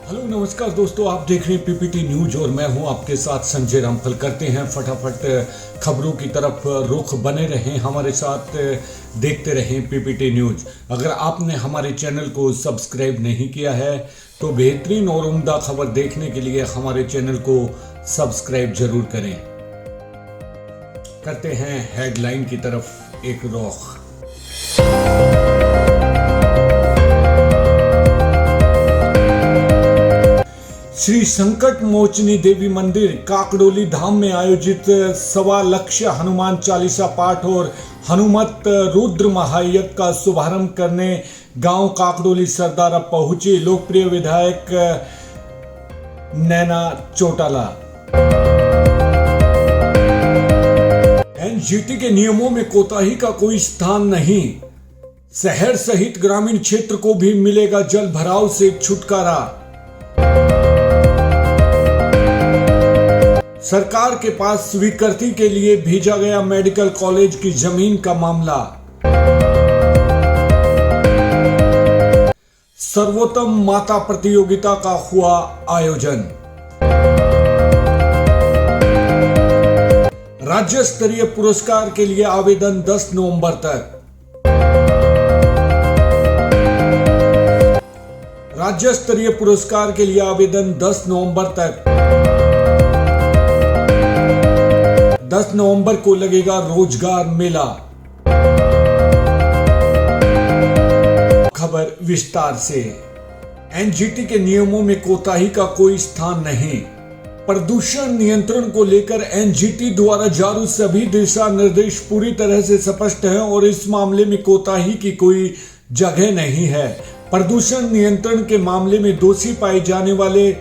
Hello नमस्कार दोस्तों, आप देख रहे हैं पीपीटी न्यूज और मैं हूं आपके साथ संजय रामफल। करते हैं फटाफट खबरों की तरफ रुख। बने रहें हमारे साथ, देखते रहें पीपीटी न्यूज। अगर आपने हमारे चैनल को सब्सक्राइब नहीं किया है तो बेहतरीन और उम्दा खबर देखने के लिए हमारे चैनल को सब्सक्राइब जरूर करें। करते हैं हेडलाइन की तरफ एक रुख। श्री संकट मोचनी देवी मंदिर काकड़ोली धाम में आयोजित 1.25 लाख हनुमान चालीसा पाठ और हनुमत रुद्र महायज्ञ का शुभारंभ करने गांव काकड़ोली सरदारा पहुंचे लोकप्रिय विधायक नैना चौटाला। एनजीटी के नियमों में कोताही का कोई स्थान नहीं, शहर सहित ग्रामीण क्षेत्र को भी मिलेगा जल भराव से छुटकारा। सरकार के पास स्वीकृति के लिए भेजा गया मेडिकल कॉलेज की जमीन का मामला। सर्वोत्तम माता प्रतियोगिता का हुआ आयोजन। राज्य स्तरीय पुरस्कार के लिए आवेदन 10 नवंबर तक। राज्य स्तरीय पुरस्कार के लिए आवेदन 10 नवंबर तक। 10 नवंबर को लगेगा रोजगार मेला। खबर विस्तार से। एनजीटी के नियमों में कोताही का कोई स्थान नहीं। प्रदूषण नियंत्रण को लेकर एनजीटी द्वारा जारी सभी दिशा निर्देश पूरी तरह से स्पष्ट हैं और इस मामले में कोताही की कोई जगह नहीं है। प्रदूषण नियंत्रण के मामले में दोषी पाए जाने वाले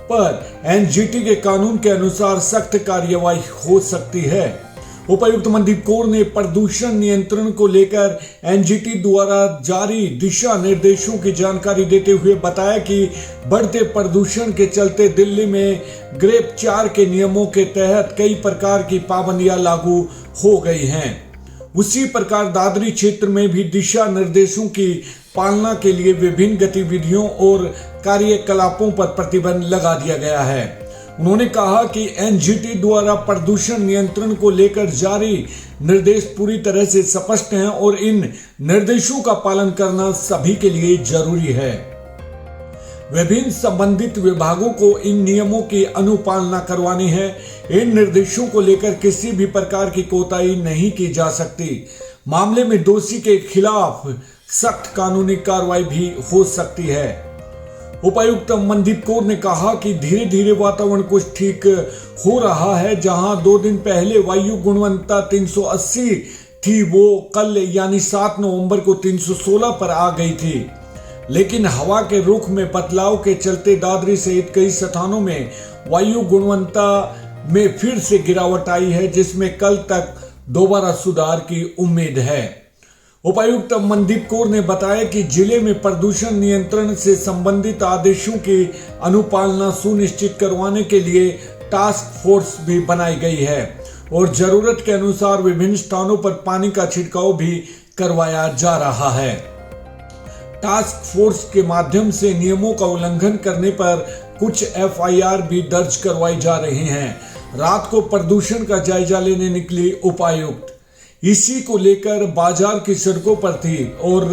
पर एनजीटी के कानून के अनुसार सख्त कार्यवाही हो सकती है। उपायुक्त मनदीप कौर ने प्रदूषण नियंत्रण को लेकर एनजीटी द्वारा जारी दिशा निर्देशों की जानकारी देते हुए बताया कि बढ़ते प्रदूषण के चलते दिल्ली में ग्रेप 4 के नियमों के तहत कई प्रकार की पाबंदियां लागू हो गई हैं। उसी प्रकार दादरी क्षेत्र में भी दिशा निर्देशों की पालना के लिए विभिन्न गतिविधियों और कार्यकलापों पर प्रतिबंध लगा दिया गया है। उन्होंने कहा कि एनजीटी द्वारा प्रदूषण नियंत्रण को लेकर जारी निर्देश पूरी तरह से स्पष्ट हैं और इन निर्देशों का पालन करना सभी के लिए जरूरी है। विभिन्न संबंधित विभागों को इन नियमों की अनुपालना करवानी है। इन निर्देशों को लेकर किसी भी प्रकार की कोताही नहीं की जा सकती। मामले में दोषी के खिलाफ सख्त कानूनी कार्रवाई भी हो सकती है। उपायुक्त मनदीप कौर ने कहा कि धीरे धीरे वातावरण कुछ ठीक हो रहा है। जहां 2 दिन पहले वायु गुणवत्ता 380 थी, वो कल यानी 7 नवंबर को 316 पर आ गई थी। लेकिन हवा के रुख में बदलाव के चलते दादरी सहित कई स्थानों में वायु गुणवत्ता में फिर से गिरावट आई है, जिसमें कल तक दोबारा सुधार की उम्मीद है। उपायुक्त मनदीप कौर ने बताया कि जिले में प्रदूषण नियंत्रण से संबंधित आदेशों की अनुपालना सुनिश्चित करवाने के लिए टास्क फोर्स भी बनाई गई है और जरूरत के अनुसार विभिन्न स्थानों पर पानी का छिड़काव भी करवाया जा रहा है। टास्क फोर्स के माध्यम से नियमों का उल्लंघन करने पर कुछ एफआईआर भी दर्ज करवाई जा रही हैं। रात को प्रदूषण का जायजा लेने निकली उपायुक्त इसी को लेकर बाजार की सड़कों पर थी और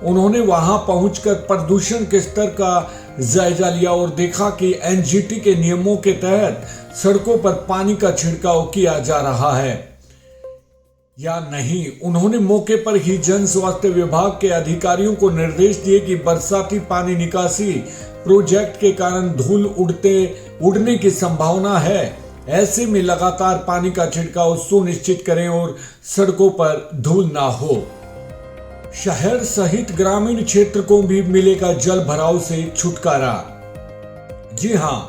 उन्होंने वहां पहुंचकर प्रदूषण के स्तर का जायजा लिया और देखा कि एनजीटी के नियमों के तहत सड़कों पर पानी का छिड़काव किया जा रहा है या नहीं। उन्होंने मौके पर ही जन स्वास्थ्य विभाग के अधिकारियों को निर्देश दिए कि बरसाती पानी निकासी प्रोजेक्ट के कारण धूल उड़ने की संभावना है। ऐसे में लगातार पानी का छिड़काव सुनिश्चित करें और सड़कों पर धूल ना हो। शहर सहित ग्रामीण क्षेत्र को भी मिलेगा जल भराव से छुटकारा। जी हां,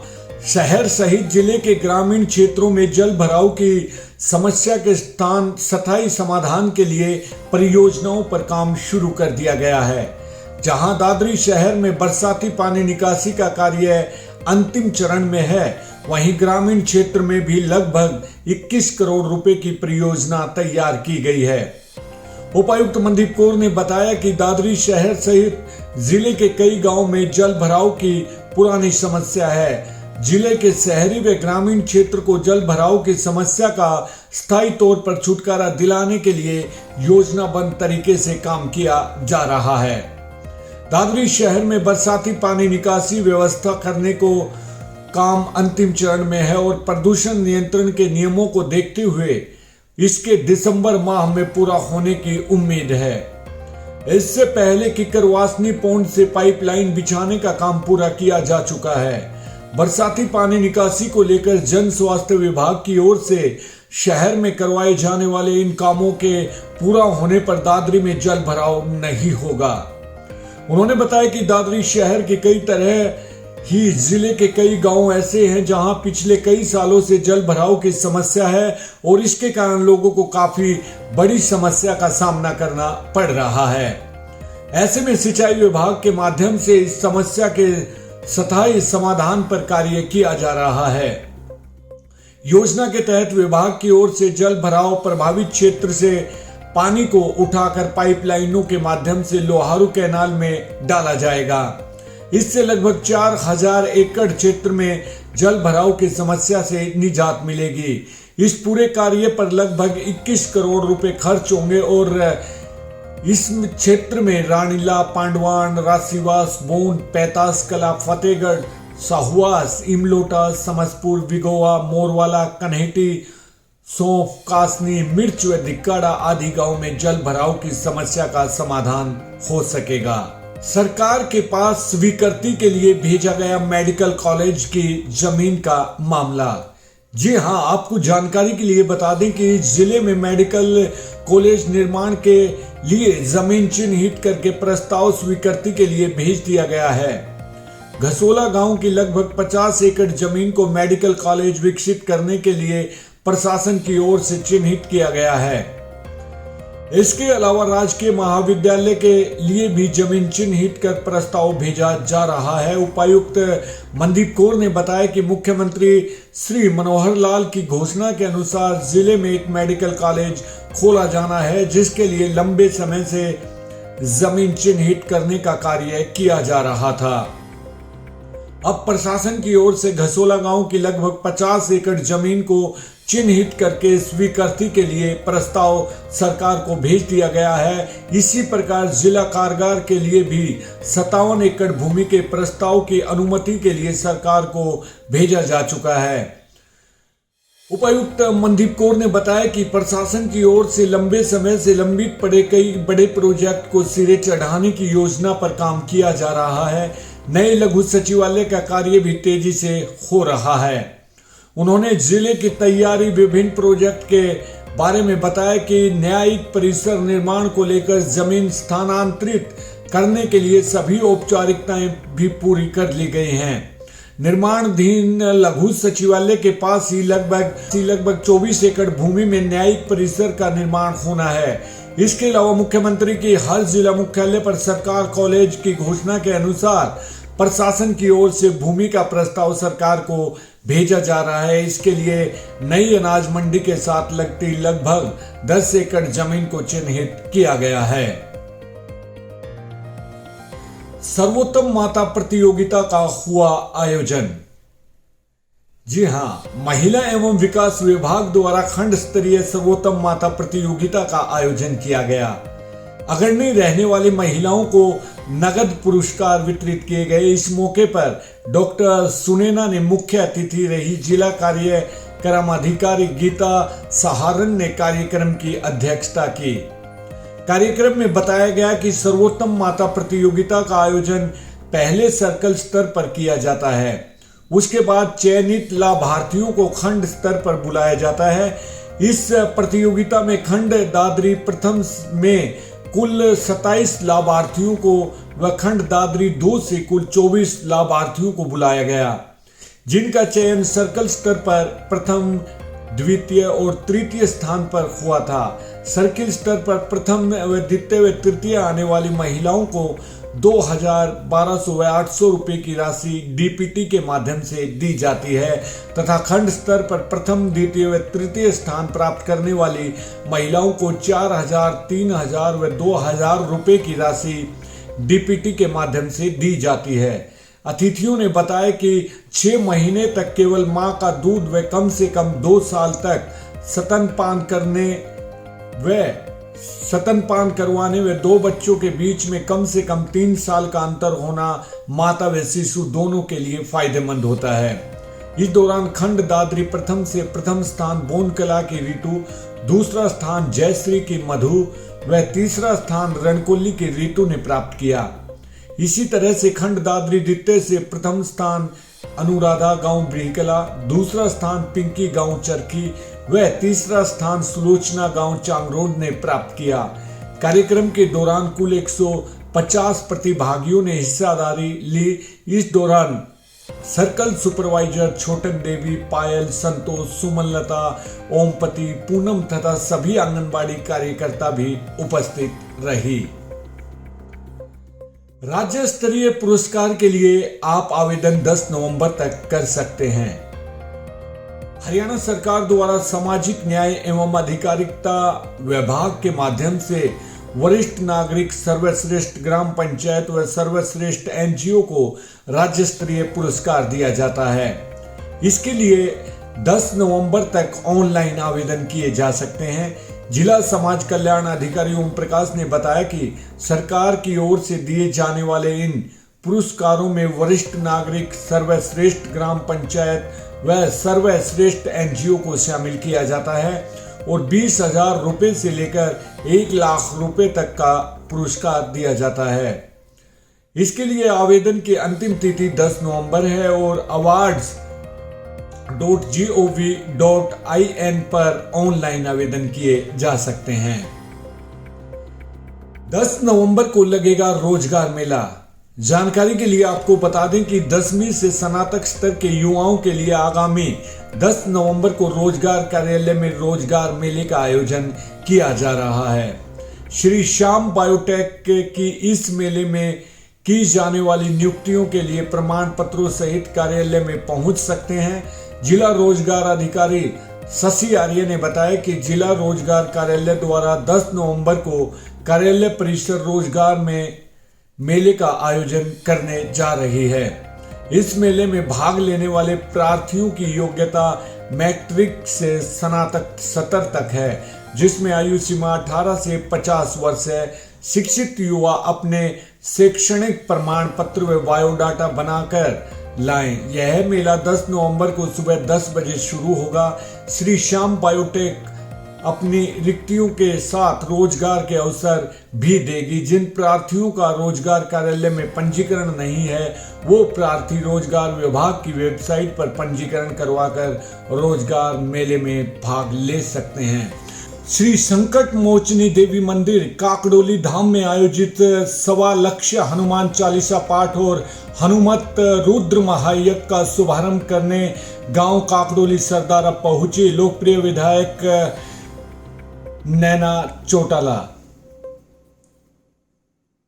शहर सहित जिले के ग्रामीण क्षेत्रों में जल भराव की समस्या के स्थायी समाधान के लिए परियोजनाओं पर काम शुरू कर दिया गया है। जहां दादरी शहर में बरसाती पानी निकासी का कार्य अंतिम चरण में है, वहीं ग्रामीण क्षेत्र में भी लगभग 21 करोड़ रुपए की परियोजना तैयार की गई है। उपायुक्त मनदीप कौर ने बताया कि दादरी शहर सहित जिले के कई गांव में जल भराव की पुरानी समस्या है। जिले के शहरी व ग्रामीण क्षेत्र को जल भराव की समस्या का स्थायी तौर पर छुटकारा दिलाने के लिए योजनाबद्ध तरीके से काम किया जा रहा है। दादरी शहर में बरसाती पानी निकासी व्यवस्था करने को काम अंतिम चरण में है और प्रदूषण नियंत्रण के नियमों को देखते हुए इसके दिसंबर माह में पूरा होने की उम्मीद है। इससे पहले किकरवासनी पौंड से पाइपलाइन बिछाने का काम पूरा किया जा चुका है। बरसाती पानी निकासी को लेकर जन स्वास्थ्य विभाग की ओर से शहर में करवाए जाने वाले इन कामों के पूरा होने पर दादरी में जल भराव नहीं होगा। उन्होंने बताया कि दादरी शहर के कई तरह ही जिले के कई गांव ऐसे हैं जहां पिछले कई सालों से जल भराव की समस्या है और इसके कारण लोगों को काफी बड़ी समस्या का सामना करना पड़ रहा है। ऐसे में सिंचाई विभाग के माध्यम से इस समस्या के स्थायी समाधान पर कार्य किया जा रहा है। योजना के तहत विभाग की ओर से जल भराव प्रभावित क्षेत्र से पानी को उठाकर पाइपलाइनों के माध्यम से लोहारू कैनाल में डाला जाएगा। इससे लगभग 4000 एकड़ क्षेत्र में जल भराव की समस्या से निजात मिलेगी। इस पूरे कार्य पर लगभग 21 करोड़ रुपए खर्च होंगे और इस क्षेत्र में रानीला, पांडवान, राशिवास, बोंड, पैतास कला, फतेहगढ़, साहुआस, इमलोटा, समसपुर, विगोवा, मोरवाला, कन्हेटी, सौंफ, कासनी, मिर्च व दिक्काड़ा आदि गांव में जल भराव की समस्या का समाधान हो सकेगा। सरकार के पास स्वीकृति के लिए भेजा गया मेडिकल कॉलेज की जमीन का मामला। जी हां, आपको जानकारी के लिए बता दें कि जिले में मेडिकल कॉलेज निर्माण के लिए जमीन चिन्हित करके प्रस्ताव स्वीकृति के लिए भेज दिया गया है। घसोला गांव की लगभग 50 एकड़ जमीन को मेडिकल कॉलेज विकसित करने के लिए प्रशासन की ओर से चिन्हित किया गया है। इसके अलावा राजकीय महाविद्यालय के लिए भी जमीन चिन्हित कर प्रस्ताव भेजा जा रहा है। उपायुक्त मनदीप कौर ने बताया कि मुख्यमंत्री श्री मनोहर लाल की घोषणा के अनुसार जिले में एक मेडिकल कॉलेज खोला जाना है, जिसके लिए लंबे समय से जमीन चिन्हित करने का कार्य किया जा रहा था। अब प्रशासन की ओर से घसोला गांव की लगभग 50 एकड़ जमीन को चिन्हित करके स्वीकृति के लिए प्रस्ताव सरकार को भेज दिया गया है। इसी प्रकार जिला कारागार के लिए भी 57 एकड़ भूमि के प्रस्ताव की अनुमति के लिए सरकार को भेजा जा चुका है। उपायुक्त मनदीप कौर ने बताया कि प्रशासन की ओर से लंबे समय से लंबित पड़े कई बड़े प्रोजेक्ट को सिरे चढ़ाने की योजना पर काम किया जा रहा है। नए लघु सचिवालय का कार्य भी तेजी से हो रहा है। उन्होंने जिले की तैयारी विभिन्न प्रोजेक्ट के बारे में बताया कि न्यायिक परिसर निर्माण को लेकर जमीन स्थानांतरित करने के लिए सभी औपचारिकताएं भी पूरी कर ली गई हैं। निर्माणाधीन लघु सचिवालय के पास ही लगभग 24 एकड़ भूमि में न्यायिक परिसर का निर्माण होना है। इसके अलावा मुख्यमंत्री की हर जिला मुख्यालय पर सरकार कॉलेज की घोषणा के अनुसार प्रशासन की ओर से भूमि का प्रस्ताव सरकार को भेजा जा रहा है। इसके लिए नई अनाज मंडी के साथ लगती लगभग 10 एकड़ जमीन को चिन्हित किया गया है। सर्वोत्तम माता प्रतियोगिता का हुआ आयोजन। जी हां, महिला एवं विकास विभाग द्वारा खंड स्तरीय सर्वोत्तम माता प्रतियोगिता का आयोजन किया गया। अग्रणी रहने वाली महिलाओं को नगद पुरस्कार वितरित किए गए। इस मौके पर डॉक्टर सुनैना ने मुख्य अतिथि रही। जिला कार्यक्रम अधिकारी गीता सहारन ने कार्यक्रम की अध्यक्षता की। कार्यक्रम में बताया गया कि सर्वोत्तम माता प्रतियोगिता का आयोजन पहले सर्कल स्तर पर किया जाता है, उसके बाद चयनित लाभार्थियों को खंड स्तर पर बुलाया जाता है। इस प्रतियोगिता में खंड दादरी प्रथम में कुल 27 लाभार्थियों को व खंड दादरी 2 से कुल 24 लाभार्थियों को बुलाया गया, जिनका चयन सर्कल स्तर पर प्रथम, द्वितीय और तृतीय स्थान पर हुआ था। सर्किल स्तर पर प्रथम व द्वितीय व तृतीय आने वाली महिलाओं को 2,1200 व 800 रुपए की राशि डीपीटी के माध्यम से दी जाती है तथा खंड स्तर पर प्रथम, द्वितीय व तृतीय स्थान प्राप्त करने वाली महिलाओं को 4,000, 3,000 व 2,000 रुपए की राशि डीपीटी के माध्यम से दी जाती है। अतिथियों ने बताया कि 6 महीने तक केवल मां का दूध व कम से कम 2 साल तक स्तनपान करवाने व 2 बच्चों के बीच में कम से कम 3 साल का अंतर होना माता व शिशु दोनों के लिए फायदेमंद होता है। इस दौरान खंड दादरी प्रथम स्थान बोनकला की रितु, दूसरा स्थान जयश्री की मधु व तीसरा स्थान रणकोली की रितु ने प्राप्त किया। इसी तरह से खंड दादरी द्वितीय से प्रथम स्थान अनुराधा गांव ब्रिहकला, दूसरा स्थान पिंकी गांव चरखी व तीसरा स्थान सुलोचना गांव चांगरोड ने प्राप्त किया। कार्यक्रम के दौरान कुल 150 प्रतिभागियों ने हिस्सेदारी ली। इस दौरान सर्कल सुपरवाइजर छोटन देवी, पायल, संतोष, सुमनलता, ओमपति, पूनम तथा सभी आंगनबाड़ी कार्यकर्ता भी उपस्थित रही। राज्य स्तरीय पुरस्कार के लिए आप आवेदन 10 नवंबर तक कर सकते हैं। हरियाणा सरकार द्वारा सामाजिक न्याय एवं अधिकारिता विभाग के माध्यम से वरिष्ठ नागरिक, सर्वश्रेष्ठ ग्राम पंचायत व सर्वश्रेष्ठ एनजीओ को राज्य स्तरीय पुरस्कार दिया जाता है। इसके लिए 10 नवंबर तक ऑनलाइन आवेदन किए जा सकते हैं। जिला समाज कल्याण अधिकारी ओम प्रकाश ने बताया कि सरकार की ओर से दिए जाने वाले इन पुरस्कारों में वरिष्ठ नागरिक, सर्वश्रेष्ठ ग्राम पंचायत व सर्वश्रेष्ठ एनजीओ को शामिल किया जाता है और 20,000 रुपए से लेकर 1 लाख रुपए तक का पुरस्कार दिया जाता है। इसके लिए आवेदन की अंतिम तिथि 10 नवंबर है और awards.gov.in पर ऑनलाइन आवेदन किए जा सकते हैं। 10 नवंबर को लगेगा रोजगार मेला। जानकारी के लिए आपको बता दें कि 10वीं से स्नातक स्तर के युवाओं के लिए आगामी 10 नवंबर को रोजगार कार्यालय में रोजगार मेले का आयोजन किया जा रहा है। श्री श्याम बायोटेक की इस मेले में की जाने वाली नियुक्तियों के लिए प्रमाण पत्रों सहित कार्यालय में पहुंच सकते हैं। जिला रोजगार अधिकारी शशि आर्य ने बताया कि जिला रोजगार कार्यालय द्वारा 10 नवंबर को कार्यालय परिसर रोजगार में मेले का आयोजन करने जा रही है। इस मेले में भाग लेने वाले प्रार्थियों की योग्यता मैट्रिक से स्नातक स्तर तक है, जिसमें आयु सीमा 18 से 50 वर्ष है। शिक्षित युवा अपने शैक्षणिक प्रमाण पत्र व बायोडाटा बनाकर लाएं। यह मेला 10 नवंबर को सुबह 10 बजे शुरू होगा। श्री श्याम बायोटेक अपनी रिक्तियों के साथ रोजगार के अवसर भी देगी। जिन प्रार्थियों का रोजगार कार्यालय में पंजीकरण नहीं है, वो प्रार्थी रोजगार विभाग की वेबसाइट पर पंजीकरण करवाकर रोजगार मेले में भाग ले सकते हैं। श्री संकट मोचनी देवी मंदिर काकड़ोली धाम में आयोजित 1.25 लक्ष हनुमान चालीसा पाठ और हनुमत रुद्र महायज्ञ का शुभारंभ करने गांव काकड़ोली सरदारा पहुंचे लोकप्रिय विधायक नैना चौटाला।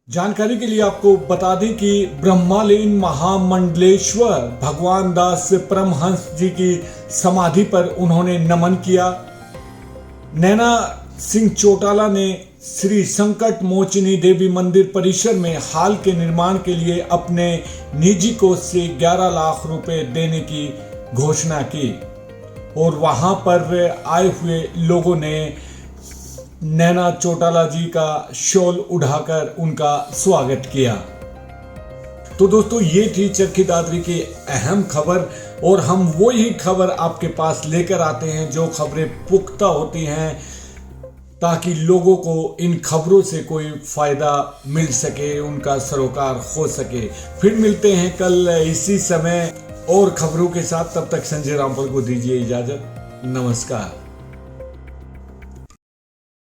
जानकारी के लिए आपको बता दें कि ब्रह्मालीन महामंडलेश्वर भगवान दास परमहंस जी की समाधि पर उन्होंने नमन किया। नैना सिंह चौटाला ने श्री संकट मोचनी देवी मंदिर परिसर में हाल के निर्माण के लिए अपने निजी कोष से 11 लाख रुपए देने की घोषणा की और वहां पर आए हुए लोगों ने नैना चौटाला जी का शॉल उठाकर उनका स्वागत किया। तो दोस्तों, ये थी चरखी दादरी की अहम खबर और हम वो ही खबर आपके पास लेकर आते हैं जो खबरें पुख्ता होती हैं, ताकि लोगों को इन खबरों से कोई फायदा मिल सके, उनका सरोकार हो सके। फिर मिलते हैं कल इसी समय और खबरों के साथ। तब तक संजय रामपुर को दीजिए इजाजत। नमस्कार।